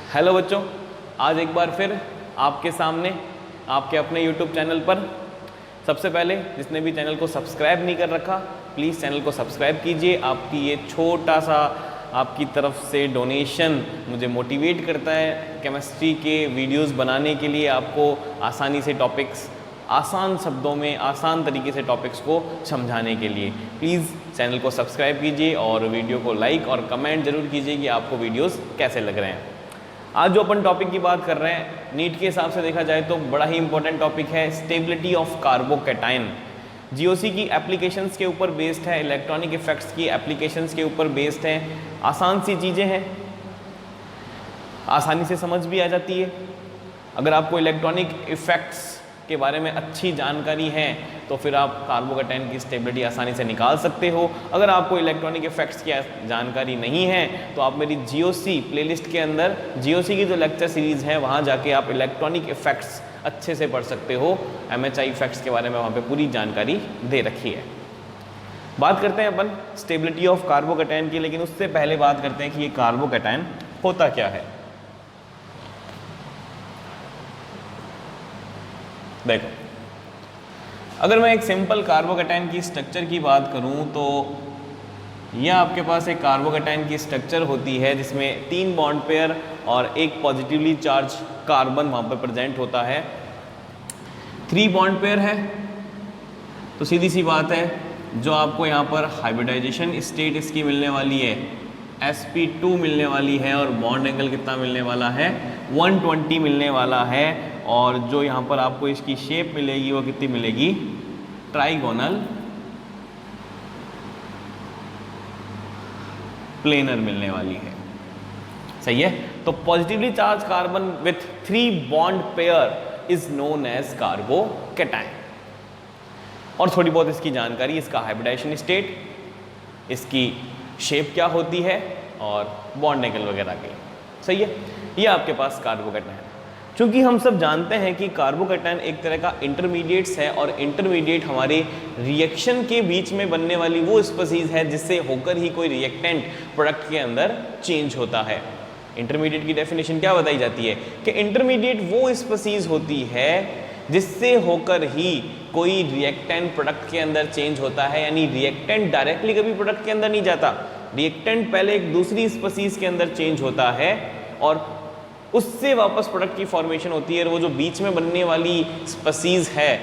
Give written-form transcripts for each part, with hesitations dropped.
Hello बच्चों, आज एक बार फिर आपके सामने आपके अपने YouTube चैनल पर। सबसे पहले जिसने भी चैनल को सब्सक्राइब नहीं कर रखा, प्लीज़ चैनल को सब्सक्राइब कीजिए। आपकी ये छोटा सा आपकी तरफ से डोनेशन मुझे मोटिवेट करता है केमिस्ट्री के वीडियोस बनाने के लिए, आपको आसानी से टॉपिक्स, आसान शब्दों में आसान तरीके से टॉपिक्स को समझाने के लिए। प्लीज़ चैनल को सब्सक्राइब कीजिए और वीडियो को लाइक और कमेंट ज़रूर कीजिए कि आपको वीडियोस कैसे लग रहे हैं। आज जो अपन टॉपिक की बात कर रहे हैं, नीट के हिसाब से देखा जाए तो बड़ा ही इंपॉर्टेंट टॉपिक है, स्टेबिलिटी ऑफ कार्बोकैटायन। जीओसी की एप्लीकेशंस के ऊपर बेस्ड है, इलेक्ट्रॉनिक इफेक्ट्स की एप्लीकेशंस के ऊपर बेस्ड है। आसान सी चीज़ें हैं, आसानी से समझ भी आ जाती है। अगर आपको इलेक्ट्रॉनिक इफेक्ट्स के बारे में अच्छी जानकारी है तो फिर आप कार्बोकैटायन की स्टेबिलिटी आसानी से निकाल सकते हो। अगर आपको इलेक्ट्रॉनिक इफेक्ट्स की जानकारी नहीं है तो आप मेरी जीओसी प्लेलिस्ट के अंदर जीओसी की जो लेक्चर सीरीज़ है वहाँ जाके आप इलेक्ट्रॉनिक इफेक्ट्स अच्छे से पढ़ सकते हो। एमएचआई इफेक्ट्स के बारे में वहाँ पे पूरी जानकारी दे रखी है। बात करते हैं अपन स्टेबिलिटी ऑफ कार्बोकैटायन की, लेकिन उससे पहले बात करते हैं कि ये कार्बोकैटायन होता क्या है। देखो, अगर मैं एक सिंपल कार्बोकैटायन की स्ट्रक्चर की बात करूं तो यह आपके पास एक कार्बोकैटायन की स्ट्रक्चर होती है जिसमें 3 बॉन्ड पेयर और एक पॉजिटिवली चार्ज कार्बन वहां पर प्रेजेंट होता है। 3 बॉन्ड पेयर है तो सीधी सी बात है, जो आपको यहाँ पर हाइब्रिडाइजेशन स्टेट इसकी मिलने वाली है sp2 मिलने वाली है, और बॉन्ड एंगल कितना मिलने वाला है 120 मिलने वाला है। और जो यहाँ पर आपको इसकी शेप मिलेगी वो कितनी मिलेगी, ट्राइगोनल प्लेनर मिलने वाली है। सही है। तो positively charge carbon with 3 bond pair is known as carbocation. और थोड़ी बहुत इसकी जानकारी, इसका हाइब्रिडाइजेशन स्टेट, इसकी शेप क्या होती है और बॉन्ड एंगल वगैरह की। सही है, ये आपके पास कार्बोकैटायन है। क्योंकि हम सब जानते हैं कि कार्बोकैटायन एक तरह का इंटरमीडिएट्स है, और इंटरमीडिएट हमारे रिएक्शन के बीच में बनने वाली वो स्पीसीज है जिससे होकर ही कोई रिएक्टेंट प्रोडक्ट के अंदर चेंज होता है। इंटरमीडिएट की डेफिनेशन क्या बताई जाती है कि इंटरमीडिएट वो स्पीसीज होती है जिससे होकर ही कोई रिएक्टेंट प्रोडक्ट के अंदर चेंज होता है। यानी रिएक्टेंट डायरेक्टली कभी प्रोडक्ट के अंदर नहीं जाता, रिएक्टेंट पहले एक दूसरी स्पीसीज के अंदर चेंज होता है और उससे वापस प्रोडक्ट की फॉर्मेशन होती है। और वो जो बीच में बनने वाली स्पीसीज है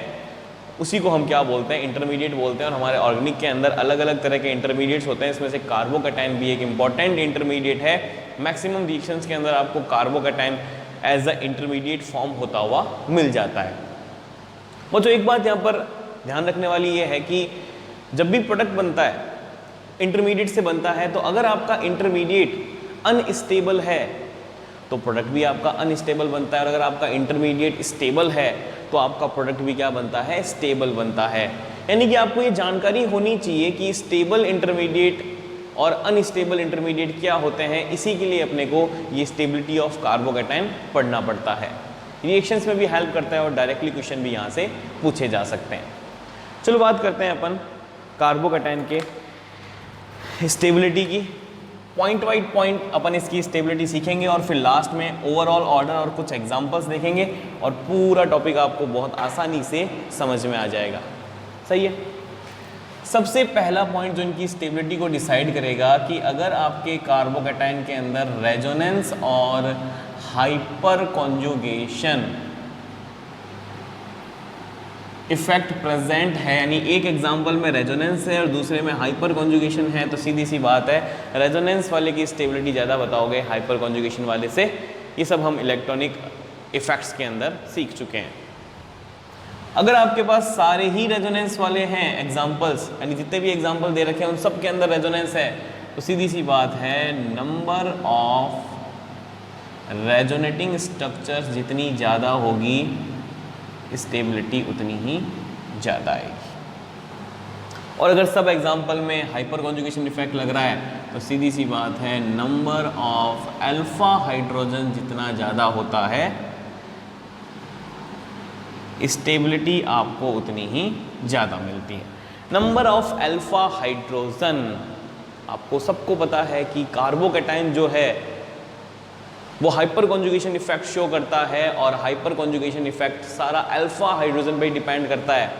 उसी को हम क्या बोलते हैं, इंटरमीडिएट बोलते हैं। और हमारे ऑर्गेनिक के अंदर अलग अलग तरह के इंटरमीडिएट्स होते हैं, इसमें से कार्बोकैटायन भी एक इंपॉर्टेंट इंटरमीडिएट है। मैक्सिमम रिएक्शंस के अंदर आपको carbocation as a intermediate form होता हुआ मिल जाता है। वो जो एक बात यहाँ पर ध्यान रखने वाली ये है कि जब भी प्रोडक्ट बनता है इंटरमीडिएट से बनता है, तो अगर आपका इंटरमीडिएट अनस्टेबल है तो प्रोडक्ट भी आपका अनस्टेबल बनता है, और अगर आपका इंटरमीडिएट स्टेबल है तो आपका प्रोडक्ट भी क्या बनता है, स्टेबल बनता है। यानी कि आपको ये जानकारी होनी चाहिए कि स्टेबल इंटरमीडिएट और अनस्टेबल इंटरमीडिएट क्या होते हैं। इसी के लिए अपने को ये स्टेबिलिटी ऑफ कार्बोकैटायन पढ़ना पड़ता है। रिएक्शंस में भी हेल्प करता है और डायरेक्टली क्वेश्चन भी यहाँ से पूछे जा सकते हैं। चलो बात करते हैं अपन कार्बोकैटायन के स्टेबिलिटी की। पॉइंट वाइज पॉइंट अपन इसकी स्टेबिलिटी सीखेंगे और फिर लास्ट में ओवरऑल ऑर्डर और कुछ एग्जांपल्स देखेंगे और पूरा टॉपिक आपको बहुत आसानी से समझ में आ जाएगा। सही है। सबसे पहला पॉइंट जो इनकी स्टेबिलिटी को डिसाइड करेगा कि अगर आपके कार्बोकैटायन के अंदर रेजोनेंस और हाइपर कॉन्जुगेशन इफेक्ट प्रेजेंट है, यानी एक एग्जांपल में रेजोनेंस है और दूसरे में हाइपर कॉन्जुगेशन है, तो सीधी सी बात है रेजोनेंस वाले की स्टेबिलिटी ज़्यादा बताओगे हाइपर कॉन्जुगेशन वाले से। ये सब हम इलेक्ट्रॉनिक इफेक्ट्स के अंदर सीख चुके हैं। अगर आपके पास सारे ही रेजोनेंस वाले हैं एग्जाम्पल्स, यानी जितने भी एग्जाम्पल दे रखे हैं उन सब के अंदर रेजोनेंस है, तो सीधी सी बात है नंबर ऑफ रेजोनेटिंग स्ट्रक्चर्स जितनी ज़्यादा होगी स्टेबिलिटी उतनी ही ज़्यादा आएगी। और अगर सब एग्जाम्पल में हाइपर कॉन्जुगेशन इफेक्ट लग रहा है तो सीधी सी बात है नंबर ऑफ अल्फा हाइड्रोजन जितना ज़्यादा होता है स्टेबिलिटी आपको उतनी ही ज़्यादा मिलती है। नंबर ऑफ अल्फा हाइड्रोजन, आपको सबको पता है कि कार्बोकैटायन जो है वो हाइपर कॉन्जुगेशन इफेक्ट शो करता है, और हाइपर कॉन्जुगेशन इफेक्ट सारा अल्फा हाइड्रोजन पे डिपेंड करता है।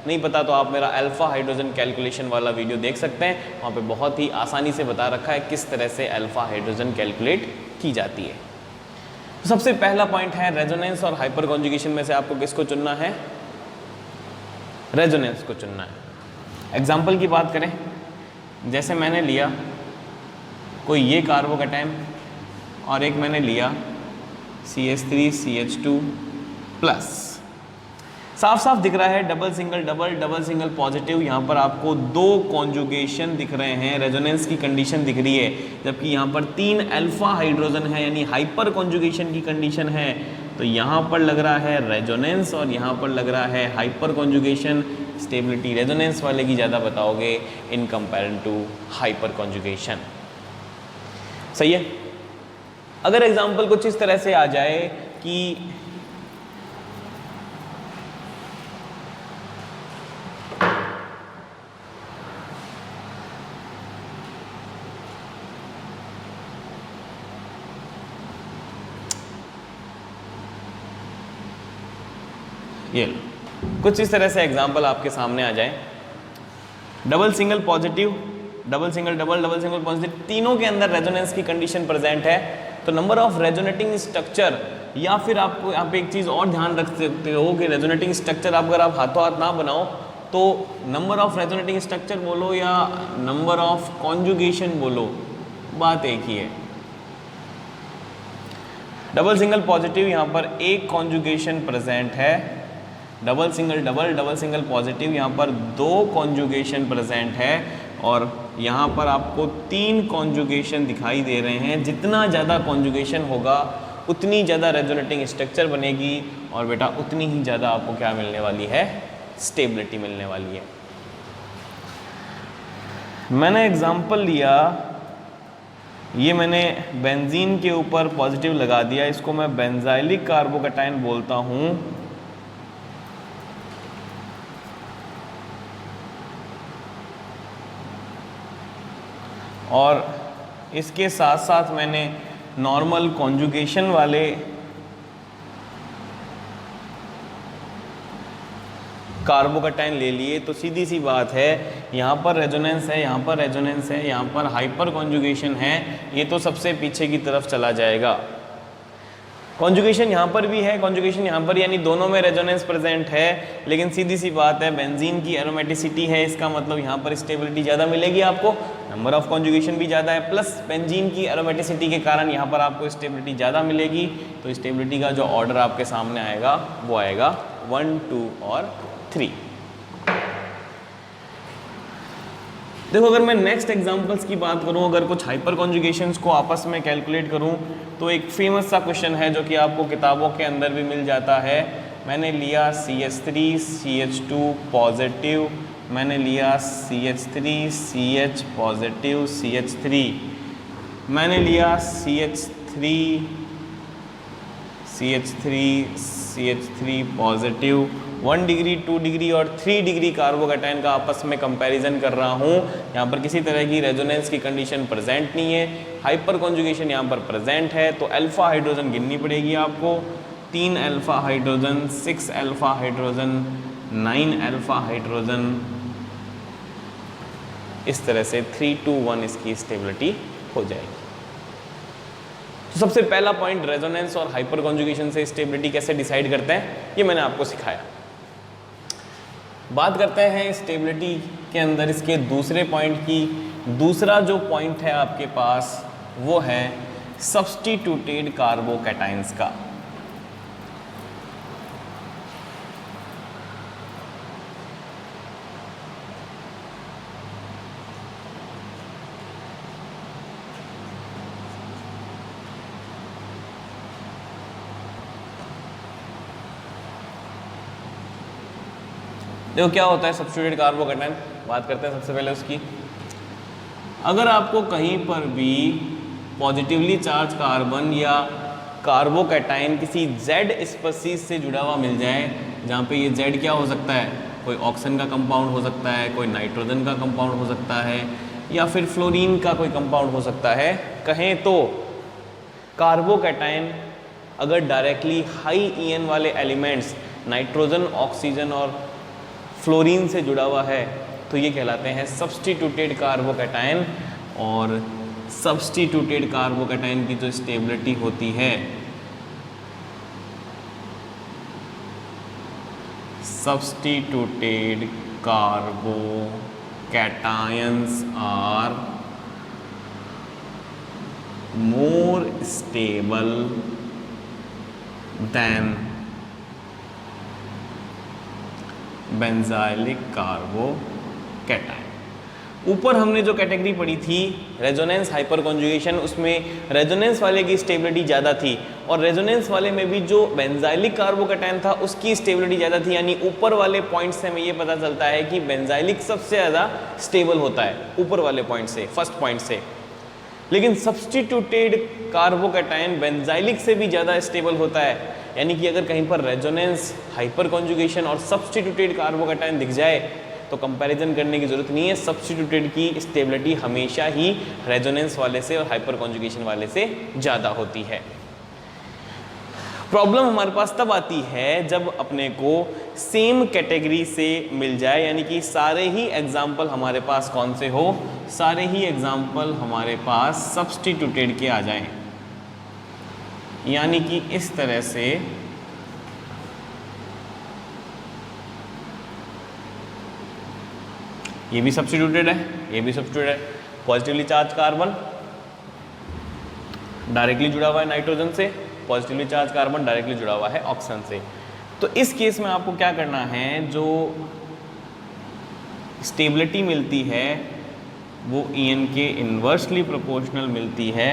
नहीं पता तो आप मेरा अल्फा हाइड्रोजन कैलकुलेशन वाला वीडियो देख सकते हैं, वहाँ पे बहुत ही आसानी से बता रखा है किस तरह से अल्फा हाइड्रोजन कैलकुलेट की जाती है। तो सबसे पहला पॉइंट है रेजोनेंस और हाइपर कॉन्जुगेशन में से आपको किसको चुनना है? रेजोनेंस को चुनना है। एग्जाम्पल की बात करें, जैसे मैंने लिया कोई ये कार्बोकैटायन और एक मैंने लिया CH3CH2 प्लस, साफ साफ दिख रहा है डबल सिंगल पॉजिटिव। यहाँ पर आपको 2 कॉन्जुगेशन दिख रहे हैं, रेजोनेंस की कंडीशन दिख रही है, जबकि यहाँ पर 3 अल्फा हाइड्रोजन है, यानी हाइपर कॉन्जुगेशन की कंडीशन है। तो यहाँ पर लग रहा है रेजोनेंस और यहाँ पर लग रहा है हाइपर कॉन्जुगेशन। स्टेबिलिटी रेजोनेंस वाले की ज़्यादा बताओगे in comparison to hyperconjugation. सही है। अगर एग्जाम्पल कुछ इस तरह से आ जाए कि ये कुछ इस तरह से एग्जाम्पल आपके सामने आ जाए, double single positive, double single double, double single positive, तीनों के अंदर रेजोनेंस की कंडीशन प्रेजेंट है। तो नंबर ऑफ रेजोनेटिंग स्ट्रक्चर, या फिर आपको यहाँ पे एक चीज़ और ध्यान रख सकते हो कि रेजोनेटिंग स्ट्रक्चर अगर आप हाथों हाथ ना बनाओ तो नंबर ऑफ रेजोनेटिंग स्ट्रक्चर बोलो या नंबर ऑफ कॉन्जुगेशन बोलो, बात एक ही है। डबल सिंगल पॉजिटिव यहाँ पर एक कॉन्जुगेशन प्रेजेंट है, double single double, double single positive यहाँ पर 2 कॉन्जुगेशन प्रेजेंट है, और यहाँ पर आपको 3 कॉन्जुगेशन दिखाई दे रहे हैं। जितना ज़्यादा कॉन्जुगेशन होगा उतनी ज़्यादा रेजोनेटिंग स्ट्रक्चर बनेगी, और बेटा उतनी ही ज़्यादा आपको क्या मिलने वाली है? स्टेबिलिटी मिलने वाली है। मैंने एग्जाम्पल लिया, ये मैंने बेंजीन के ऊपर पॉजिटिव लगा दिया, इसको मैं बेंजाइलिक कार्बोकैटायन बोलता हूँ। और इसके साथ साथ मैंने नॉर्मल कॉन्जुगेशन वाले कार्बोकैटायन ले लिए, तो सीधी सी बात है यहाँ पर रेजोनेंस है, यहाँ पर रेजोनेंस है, यहाँ पर हाइपर कॉन्जुगेशन है, ये तो सबसे पीछे की तरफ चला जाएगा। कॉन्जुगेशन यहाँ पर भी है, कॉन्जुगेशन यहाँ पर, यानी दोनों में रेजोनेंस प्रेजेंट है। लेकिन सीधी सी बात है बेंजीन की एरोमेटिसिटी है, इसका मतलब यहाँ पर स्टेबिलिटी ज़्यादा मिलेगी आपको, नंबर ऑफ कॉन्जुगेशन भी ज़्यादा है, प्लस बेंजीन की एरोमेटिसिटी के कारण यहाँ पर आपको स्टेबिलिटी ज़्यादा मिलेगी। तो स्टेबिलिटी का जो ऑर्डर आपके सामने आएगा वो आएगा 1, 2 और 3। देखो अगर मैं नेक्स्ट एग्जांपल्स की बात करूं, अगर कुछ हाइपर कॉन्जुगेशंस को आपस में कैलकुलेट करूं, तो एक फेमस सा क्वेश्चन है जो कि आपको किताबों के अंदर भी मिल जाता है। मैंने लिया CH3 CH2 पॉजिटिव, मैंने लिया CH3 CH पॉजिटिव CH3, मैंने लिया CH3 CH3 positive, 1 degree 2 degree और 3 डिग्री कार्बोकैटायन का आपस में कंपैरिजन कर रहा हूँ। यहाँ पर किसी तरह की रेजोनेंस की कंडीशन प्रेजेंट नहीं है, हाइपर कॉन्जुगेशन यहाँ पर प्रेजेंट है। तो अल्फा हाइड्रोजन गिननी पड़ेगी आपको, 3 alpha hydrogen, 6 alpha hydrogen, 9 alpha hydrogen, इस तरह से 3, 2, 1 इसकी स्टेबिलिटी हो जाएगी। तो सबसे पहला पॉइंट रेजोनेंस और हाइपर कॉन्जुगेशन से स्टेबिलिटी कैसे डिसाइड करते हैं, ये मैंने आपको सिखाया। बात करते हैं स्टेबिलिटी के अंदर इसके दूसरे पॉइंट की। दूसरा जो पॉइंट है आपके पास वो है सब्स्टिट्यूटेड कार्बोकैटायंस का। देखो क्या होता है सब्स्टिट्यूटेड कार्बोकैटायन, बात करते हैं सबसे पहले उसकी। अगर आपको कहीं पर भी पॉजिटिवली चार्ज कार्बन या कार्बोकैटायन किसी Z स्पीशीज से जुड़ा हुआ मिल जाए, जहाँ पे ये Z क्या हो सकता है, कोई ऑक्सीजन का कंपाउंड हो सकता है, कोई नाइट्रोजन का कंपाउंड हो सकता है, या फिर फ्लोरीन का कोई कंपाउंड हो सकता है, कहें तो कार्बोकैटायन अगर डायरेक्टली हाई EN वाले एलिमेंट्स नाइट्रोजन, ऑक्सीजन और फ्लोरीन से जुड़ा हुआ है तो ये कहलाते हैं सब्स्टिट्यूटेड कार्बोकैटायन। और सब्स्टिट्यूटेड कार्बोकैटायन की जो स्टेबिलिटी होती है, substituted carbocations are more stable than benzylic carbocation. ऊपर हमने जो कैटेगरी पढ़ी थी रेजोनेंस हाइपर कॉन्जुगेशन, उसमें रेजोनेंस वाले की स्टेबिलिटी ज़्यादा थी और रेजोनेंस वाले में भी जो बेंजाइलिक कार्बोकैटायन था उसकी स्टेबिलिटी ज़्यादा थी। यानी ऊपर वाले पॉइंट से हमें ये पता चलता है कि बेंजाइलिक सबसे ज़्यादा स्टेबल होता है ऊपर वाले पॉइंट से, फर्स्ट पॉइंट से। लेकिन सब्स्टिट्यूटेड कार्बोकैटायन बेंजाइलिक से भी ज़्यादा स्टेबल होता है। यानी कि अगर कहीं पर रेजोनेंस हाइपर कॉन्जुगेशन और सब्स्टिट्यूटेड कार्बोकैटायन दिख जाए तो कंपैरिजन करने की ज़रूरत नहीं है, सब्स्टिट्यूटेड की स्टेबिलिटी हमेशा ही रेजोनेंस वाले से और हाइपर कॉन्जुगेशन वाले से ज़्यादा होती है। प्रॉब्लम हमारे पास तब आती है जब अपने को सेम कैटेगरी से मिल जाए, यानी कि सारे ही एग्जाम्पल हमारे पास कौन से हो, सारे ही एग्जाम्पल हमारे पास सब्स्टिट्यूटेड के आ जाएं। यानी कि इस तरह से ये भी सब्स्टिट्यूटेड है, ये भी सब्स्टिट्यूटेड है। पॉजिटिवली चार्ज कार्बन डायरेक्टली जुड़ा हुआ है नाइट्रोजन से, पॉजिटिवली चार्ज कार्बन डायरेक्टली जुड़ा हुआ है ऑक्सीजन से। तो इस केस में आपको क्या करना है, जो स्टेबिलिटी मिलती है वो EN के इन्वर्सली प्रोपोर्शनल मिलती है।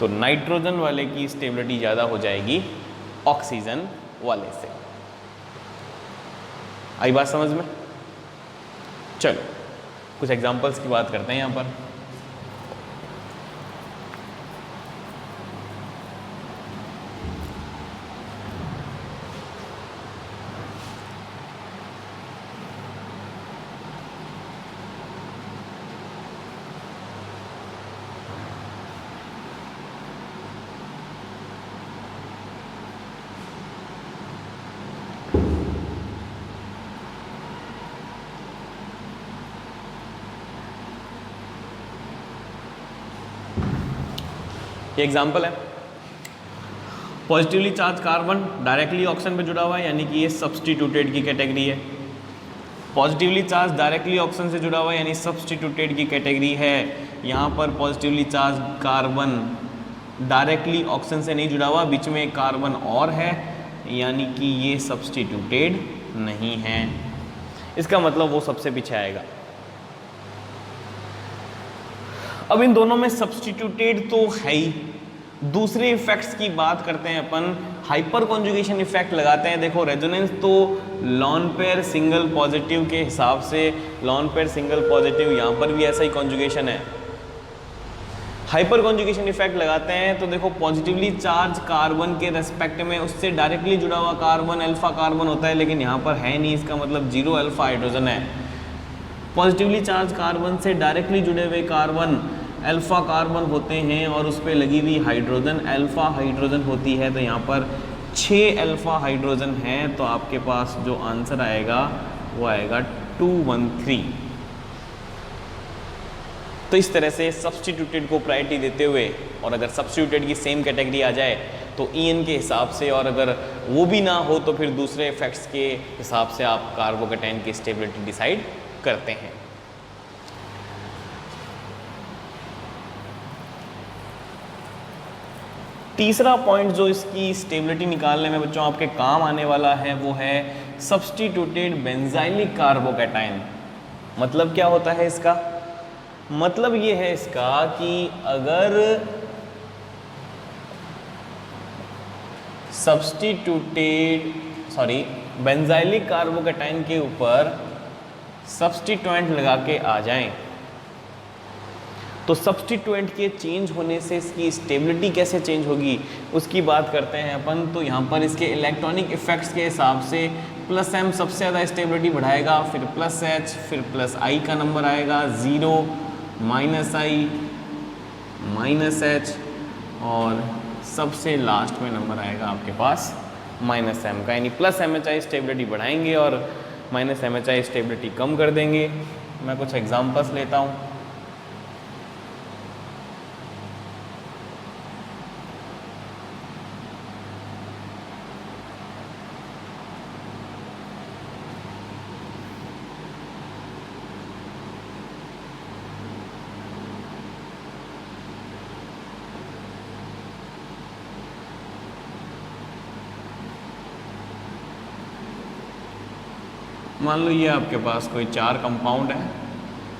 तो नाइट्रोजन वाले की स्टेबिलिटी ज़्यादा हो जाएगी ऑक्सीजन वाले से। आई बात समझ में? चलो कुछ एग्जांपल्स की बात करते हैं यहाँ पर। ये एग्जाम्पल है, positively charge carbon directly oxygen पे जुड़ा हुआ है, यानी कि ये सब्स्टिट्यूटेड की कैटेगरी है। पॉजिटिवली चार्ज डायरेक्टली ऑक्सीजन से जुड़ा हुआ है, यानी सब्स्टिट्यूटेड की कैटेगरी है। यहाँ पर positively charge carbon directly oxygen से नहीं जुड़ा हुआ, बीच में एक कार्बन और है, यानी कि ये सब्स्टिट्यूटेड नहीं है। इसका मतलब वो सबसे पीछे आएगा। अब इन दोनों में सब्स्टिट्यूटेड तो है ही। दूसरे इफेक्ट्स की बात करते हैं अपन, हाइपर कॉन्जुगेशन इफेक्ट लगाते हैं। देखो रेजोनेंस तो लॉन पेयर सिंगल पॉजिटिव के हिसाब से, लॉन पेयर सिंगल पॉजिटिव, यहाँ पर भी ऐसा ही कॉन्जुगेशन है। हाइपर कॉन्जुगेशन इफेक्ट लगाते हैं तो देखो पॉजिटिवली चार्ज कार्बन के रेस्पेक्ट में उससे डायरेक्टली जुड़ा हुआ कार्बन अल्फा कार्बन होता है, लेकिन यहाँ पर है नहीं, इसका मतलब 0 अल्फा हाइड्रोजन है। पॉजिटिवली चार्ज कार्बन से डायरेक्टली जुड़े हुए कार्बन अल्फा कार्बन होते हैं और उस पर लगी हुई हाइड्रोजन अल्फा हाइड्रोजन होती है। तो यहाँ पर 6 अल्फा हाइड्रोजन है, तो आपके पास जो आंसर आएगा वो आएगा 213। तो इस तरह से सब्स्टिट्यूटेड को प्रायोरिटी देते हुए, और अगर सब्स्टिट्यूटेड की सेम कैटेगरी आ जाए तो EN के हिसाब से, और अगर वो भी ना हो तो फिर दूसरे इफेक्ट्स के हिसाब से आप कार्बोकैटायन की स्टेबिलिटी डिसाइड करते हैं। तीसरा पॉइंट जो इसकी स्टेबिलिटी निकालने में बच्चों आपके काम आने वाला है वो है सब्स्टिट्यूटेड बेंजाइलिक कार्बोकैटायन। मतलब क्या होता है इसका? मतलब ये है इसका कि अगर बेंजाइलिक कार्बोकैटायन के ऊपर सब्स्टिट्यूएंट लगा के आ जाएं तो सब्स्टिट्यूएंट के चेंज होने से इसकी स्टेबिलिटी कैसे चेंज होगी उसकी बात करते हैं अपन। तो यहाँ पर इसके इलेक्ट्रॉनिक इफेक्ट्स के हिसाब से +m सबसे ज़्यादा स्टेबिलिटी बढ़ाएगा, फिर +H, फिर +I का नंबर आएगा, 0, -I, -H, और सबसे लास्ट में नंबर आएगा आपके पास माइनस एम का, यानी plus M H I stability बढ़ाएंगे और minus M H I stability कम कर देंगे। मैं कुछ एग्जांपल्स लेता हूँ। मान लो ये आपके पास कोई 4 कंपाउंड है,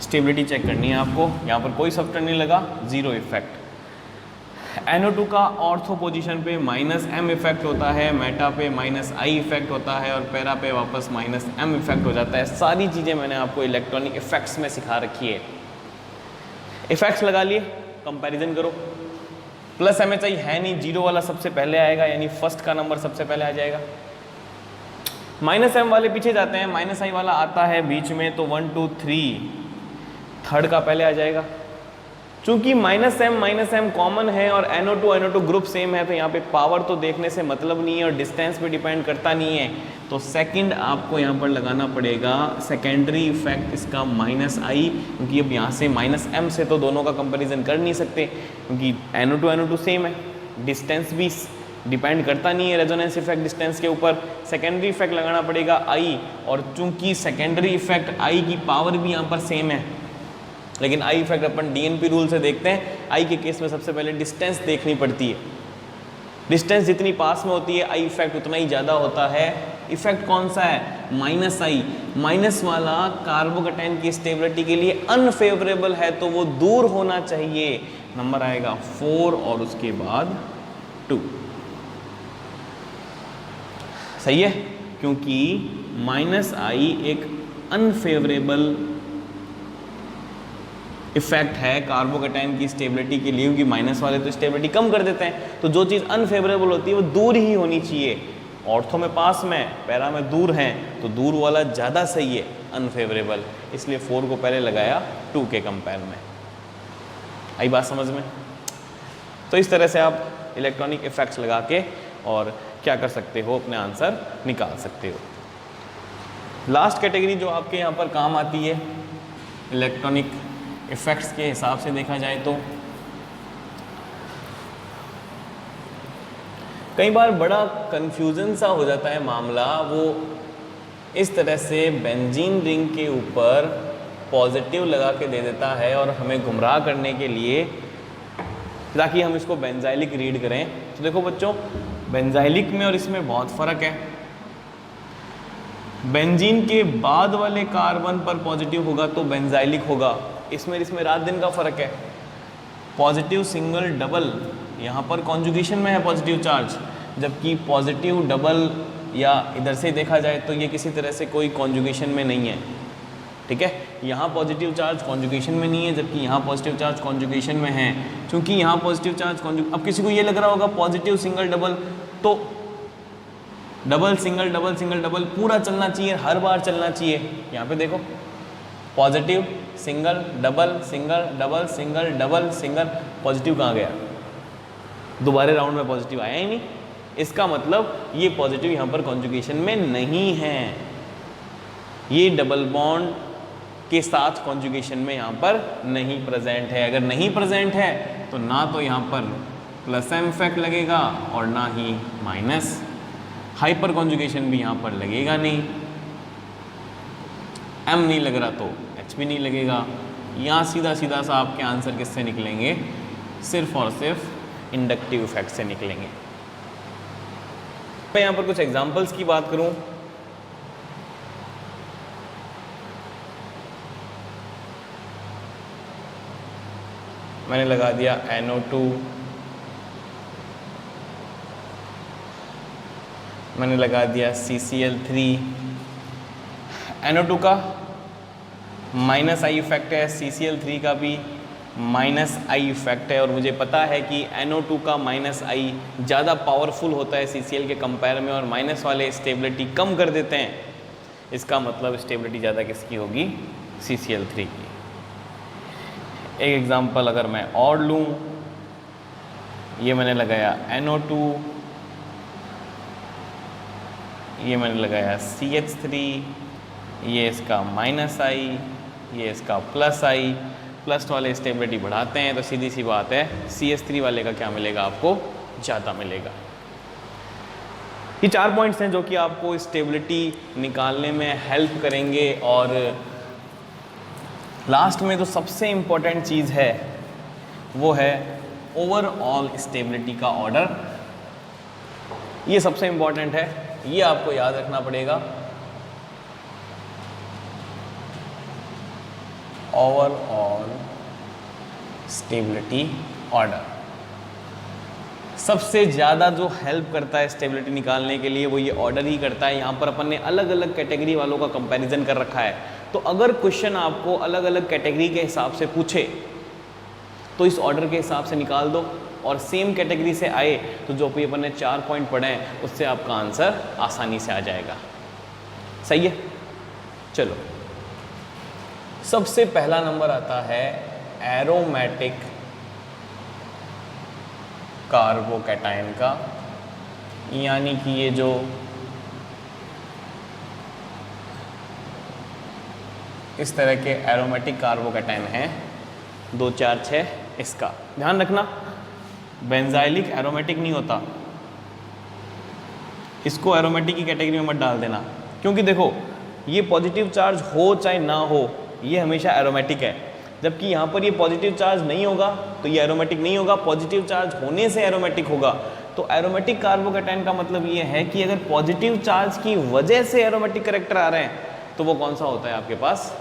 स्टेबिलिटी चेक करनी है आपको। यहाँ पर कोई सब्सटेंस नहीं लगा, जीरो इफेक्ट। NO2 का ऑर्थो पोजीशन पे माइनस एम इफेक्ट होता है, मेटा पे माइनस आई इफेक्ट होता है और पैरा पे वापस माइनस एम इफेक्ट हो जाता है। सारी चीज़ें मैंने आपको इलेक्ट्रॉनिक इफेक्ट्स में सिखा रखी है। इफेक्ट्स लगा लिए, कंपैरिजन करो। प्लस एम एच आई है नहीं, जीरो वाला सबसे पहले आएगा, यानी फर्स्ट का नंबर सबसे पहले आ जाएगा। माइनस एम वाले पीछे जाते हैं, माइनस आई वाला आता है बीच में, तो 1 2 3 थर्ड का पहले आ जाएगा। चूंकि माइनस एम कॉमन है और NO2 ग्रुप सेम है, तो यहाँ पे पावर तो देखने से मतलब नहीं है और डिस्टेंस पे डिपेंड करता नहीं है, तो सेकंड आपको यहाँ पर लगाना पड़ेगा सेकेंडरी इफेक्ट इसका माइनस आई, क्योंकि अब यहाँ से माइनस एम से तो दोनों का कंपेरिजन कर नहीं सकते, क्योंकि NO2 सेम है, डिस्टेंस भी डिपेंड करता नहीं है रेजोनेंस इफेक्ट डिस्टेंस के ऊपर। सेकेंडरी इफेक्ट लगाना पड़ेगा आई, और चूंकि सेकेंडरी इफेक्ट आई की पावर भी यहाँ पर सेम है, लेकिन I effect upon DNP rule से देखते हैं। आई के केस में सबसे पहले डिस्टेंस देखनी पड़ती है, डिस्टेंस जितनी पास में होती है आई इफेक्ट उतना ही ज़्यादा होता है। इफेक्ट कौन सा है? माइनस आई। माइनस वाला कार्बोकैटायन की स्टेबिलिटी के लिए अनफेवरेबल है, तो वो दूर होना चाहिए। नंबर आएगा 4 और उसके बाद 2। सही है, क्योंकि माइनस आई एक अनफेवरेबल इफेक्ट है कार्बोकैटायन की स्टेबिलिटी के लिए, क्योंकि माइनस वाले तो स्टेबिलिटी कम कर देते हैं, तो जो चीज़ अनफेवरेबल होती है वो दूर ही होनी चाहिए। ऑर्थो में पास में, पैरा में दूर हैं, तो दूर वाला ज़्यादा सही है अनफेवरेबल, इसलिए 4 को पहले लगाया 2 के कंपेयर में। आई बात समझ में? तो इस तरह से आप इलेक्ट्रॉनिक इफेक्ट्स लगा के और क्या कर सकते हो, अपने आंसर निकाल सकते हो। लास्ट कैटेगरी जो आपके यहाँ पर काम आती है इलेक्ट्रॉनिक इफेक्ट्स के हिसाब से देखा जाए तो कई बार बड़ा कंफ्यूजन सा हो जाता है मामला। वो इस तरह से बेंजीन रिंग के ऊपर पॉजिटिव लगा के दे देता है और हमें गुमराह करने के लिए, ताकि हम इसको बेंजाइलिक रीड करें। तो देखो बच्चों, बेंजाइलिक में और इसमें बहुत फ़र्क है। बेंजीन के बाद वाले कार्बन पर पॉजिटिव होगा तो बेंजाइलिक होगा, इसमें रात दिन का फ़र्क है। पॉजिटिव सिंगल डबल यहाँ पर कॉन्जुगेशन में है पॉजिटिव चार्ज, जबकि पॉजिटिव डबल या इधर से देखा जाए तो ये किसी तरह से कोई कॉन्जुगेशन में नहीं है। ठीक है, यहाँ पॉजिटिव चार्ज कॉन्जुगेशन में नहीं है, जबकि यहाँ पॉजिटिव चार्ज कॉन्जुगेशन में है। क्योंकि यहाँ पॉजिटिव चार्ज अब किसी को ये लग रहा होगा पॉजिटिव सिंगल डबल, तो double single double single double पूरा चलना चाहिए, हर बार चलना चाहिए। यहाँ पे देखो, positive single double single double single double single, positive कहाँ गया? दोबारा राउंड में पॉजिटिव आया ही नहीं। इसका मतलब ये पॉजिटिव यहाँ पर कॉन्जुगेशन में नहीं है, ये डबल बॉन्ड के साथ कॉन्जुगेशन में यहाँ पर नहीं प्रेजेंट है। अगर नहीं प्रेजेंट है तो ना तो यहाँ पर प्लस एम इफेक्ट लगेगा और ना ही माइनस। हाइपर कॉन्जुगेशन भी यहाँ पर लगेगा नहीं, एम नहीं लग रहा तो एच भी नहीं लगेगा। यहाँ सीधा सीधा सा आपके आंसर किससे निकलेंगे? सिर्फ और सिर्फ इंडक्टिव इफेक्ट से निकलेंगे। मैं यहाँ पर कुछ एग्जांपल्स की बात करूँ, मैंने लगा दिया NO2, मैंने लगा दिया CCl3। NO2 का माइनस आई इफेक्ट है, CCl3 का भी माइनस आई इफेक्ट है, और मुझे पता है कि NO2 का माइनस आई ज़्यादा पावरफुल होता है CCl के कंपेयर में, और माइनस वाले स्टेबिलिटी कम कर देते हैं। इसका मतलब स्टेबिलिटी ज़्यादा किसकी होगी? CCl3 की। एक एग्जांपल अगर मैं और लूँ, ये मैंने लगाया NO2, ये मैंने लगाया CH3, ये इसका -I, ये इसका +I। प्लस वाले स्टेबिलिटी बढ़ाते हैं तो सीधी सी बात है CH3 वाले का क्या मिलेगा आपको, ज़्यादा मिलेगा। ये 4 पॉइंट्स हैं जो कि आपको स्टेबिलिटी निकालने में हेल्प करेंगे। और लास्ट में जो सबसे इम्पोर्टेंट चीज़ है वो है ओवरऑल स्टेबिलिटी का ऑर्डर। ये सबसे इम्पोर्टेंट है, ये आपको याद रखना पड़ेगा। ओवरऑल स्टेबिलिटी ऑर्डर सबसे ज़्यादा जो हेल्प करता है स्टेबिलिटी निकालने के लिए वो ये ऑर्डर ही करता है। यहाँ पर अपन ने अलग अलग कैटेगरी वालों का कंपैरिजन कर रखा है, तो अगर क्वेश्चन आपको अलग अलग कैटेगरी के हिसाब से पूछे तो इस ऑर्डर के हिसाब से निकाल दो, और सेम कैटेगरी से आए तो जो भी अपन ने 4 पॉइंट पढ़े हैं उससे आपका आंसर आसानी से आ जाएगा। सही है, चलो सबसे पहला नंबर आता है एरोमेटिक कार्बोकैटायन का, यानी कि ये जो इस तरह के एरोमेटिक कार्बोकैटायन हैं 2, 4, 6, इसका ध्यान रखना। बेंजाइलिक एरोमेटिक नहीं होता, इसको एरोमेटिक की कैटेगरी में मत डाल देना, क्योंकि देखो ये पॉजिटिव चार्ज हो चाहे ना हो ये हमेशा एरोमेटिक है, जबकि यहाँ पर ये पॉजिटिव चार्ज नहीं होगा तो ये एरोमेटिक नहीं होगा, पॉजिटिव चार्ज होने से एरोमेटिक होगा। तो एरोमेटिक कार्बोकैटायन का मतलब ये है कि अगर पॉजिटिव चार्ज की वजह से एरोमेटिक कैरेक्टर आ रहे हैं तो वो कौन सा होता है आपके पास,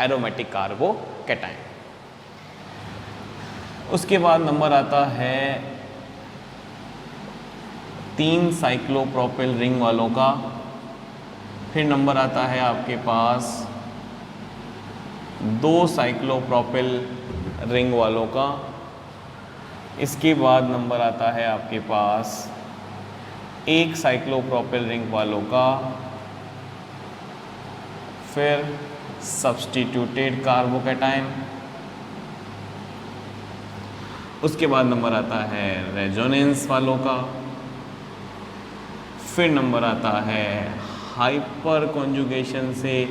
एरोमेटिक कार्बोकैटायन। उसके बाद नंबर आता है 3 साइक्लोप्रोपिल रिंग वालों का, फिर नंबर आता है आपके पास 2 साइक्लोप्रोपिल रिंग वालों का, इसके बाद नंबर आता है आपके पास 1 साइक्लोप्रोपिल रिंग वालों का, फिर सब्स्टिट्यूटेड कार्बोकैटायन, उसके बाद नंबर आता है रेजोनेंस वालों का, फिर नंबर आता है हाइपर कॉन्जुगेशन से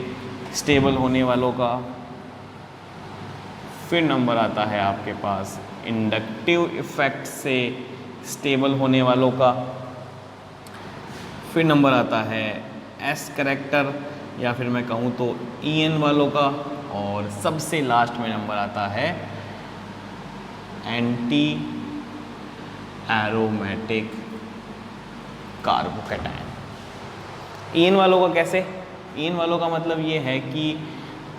स्टेबल होने वालों का, फिर नंबर आता है आपके पास इंडक्टिव इफेक्ट से स्टेबल होने वालों का, फिर नंबर आता है एस कैरेक्टर या फिर मैं कहूँ तो EN वालों का, और सबसे लास्ट में नंबर आता है एंटी एरोमेटिक कार्बोकैटायन। EN वालों का कैसे, EN वालों का मतलब ये है कि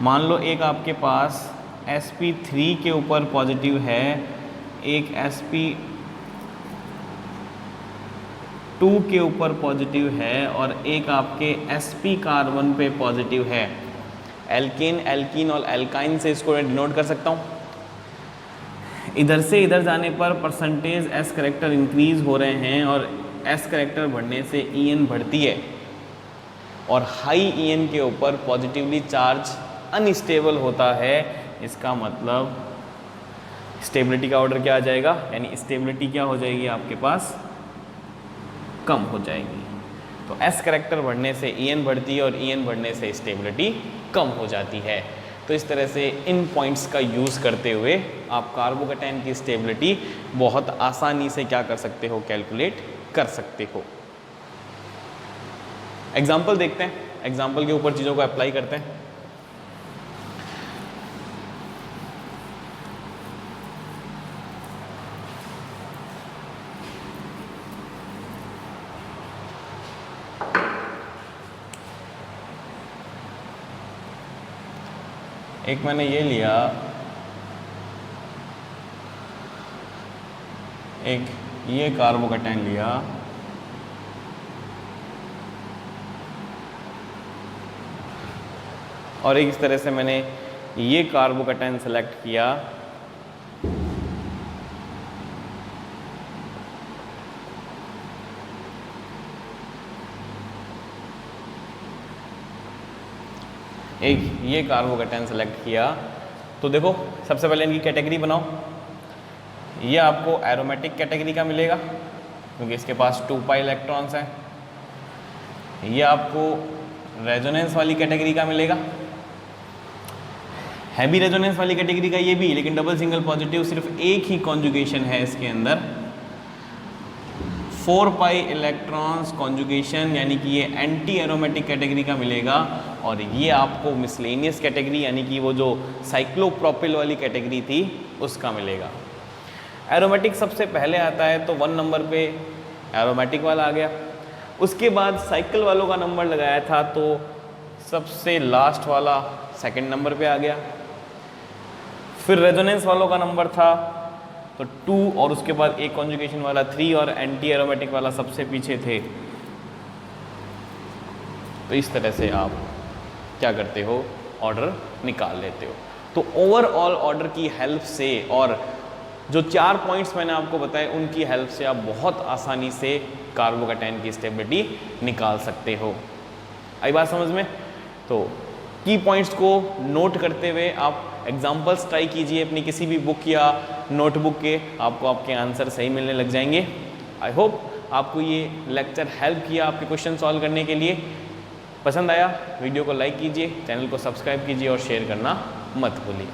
मान लो एक आपके पास sp3 के ऊपर पॉजिटिव है, एक sp2 के ऊपर पॉजिटिव है और एक आपके sp कार्बन पे पॉजिटिव है। एल्केन, एल्कीन और एल्काइन से इसको डिनोट कर सकता हूँ। इधर से इधर जाने पर परसेंटेज S कैरेक्टर इंक्रीज हो रहे हैं और S कैरेक्टर बढ़ने से EN बढ़ती है, और हाई EN के ऊपर पॉजिटिवली चार्ज अनस्टेबल होता है। इसका मतलब स्टेबिलिटी का ऑर्डर क्या आ जाएगा, यानी स्टेबिलिटी क्या हो जाएगी आपके पास, कम हो जाएगी। तो S कैरेक्टर बढ़ने से EN बढ़ती है और EN बढ़ने से स्टेबिलिटी कम हो जाती है। तो इस तरह से इन पॉइंट्स का यूज़ करते हुए आप कार्बोकैटायन की स्टेबिलिटी बहुत आसानी से क्या कर सकते हो, कैलकुलेट कर सकते हो। एग्जाम्पल देखते हैं, एग्जाम्पल के ऊपर चीज़ों को अप्लाई करते हैं। एक मैंने ये लिया, एक ये कार्बोकैटायन लिया, और एक इस तरह से मैंने ये कार्बोकैटायन सेलेक्ट किया। एक ये कार्बोकैटायन सेलेक्ट किया। तो देखो सबसे पहले इनकी कैटेगरी बनाओ। ये आपको एरोमेटिक कैटेगरी का मिलेगा क्योंकि इसके पास 2 पाई इलेक्ट्रॉन्स हैं। ये आपको रेजोनेंस वाली कैटेगरी का मिलेगा, है भी रेजोनेंस वाली कैटेगरी का ये भी, लेकिन डबल सिंगल पॉजिटिव, सिर्फ एक ही कॉन्जुगेशन है इसके अंदर, 4 पाई इलेक्ट्रॉन्स कॉन्जुगेशन, यानी कि ये एंटी एरोमेटिक कैटेगरी का मिलेगा। और ये आपको मिसलेनियस कैटेगरी यानी कि वो जो साइक्लोप्रोपिल वाली कैटेगरी थी उसका मिलेगा। एरोमेटिक सबसे पहले आता है तो 1 नंबर पे एरोमेटिक वाला आ गया। उसके बाद साइकिल वालों का नंबर लगाया था तो सबसे लास्ट वाला 2nd नंबर पे आ गया। फिर रेजोनेंस वालों का नंबर था तो 2 और उसके बाद एक कॉन्जुगेशन वाला 3 और एंटी एरोमेटिक वाला सबसे पीछे थे। तो इस तरह से आप क्या करते हो, ऑर्डर निकाल लेते हो। तो ओवरऑल ऑर्डर की हेल्प से और जो 4 पॉइंट्स मैंने आपको बताए उनकी हेल्प से आप बहुत आसानी से कार्बोकैटायन की स्टेबिलिटी निकाल सकते हो। आई बात समझ में? तो की पॉइंट्स को नोट करते हुए आप एग्जाम्पल्स ट्राई कीजिए अपनी किसी भी बुक या नोटबुक के, आपको आपके आंसर सही मिलने लग जाएंगे। आई होप आपको ये लेक्चर हेल्प किया आपके क्वेश्चन सॉल्व करने के लिए। पसंद आया वीडियो को लाइक कीजिए, चैनल को सब्सक्राइब कीजिए और शेयर करना मत भूलिए।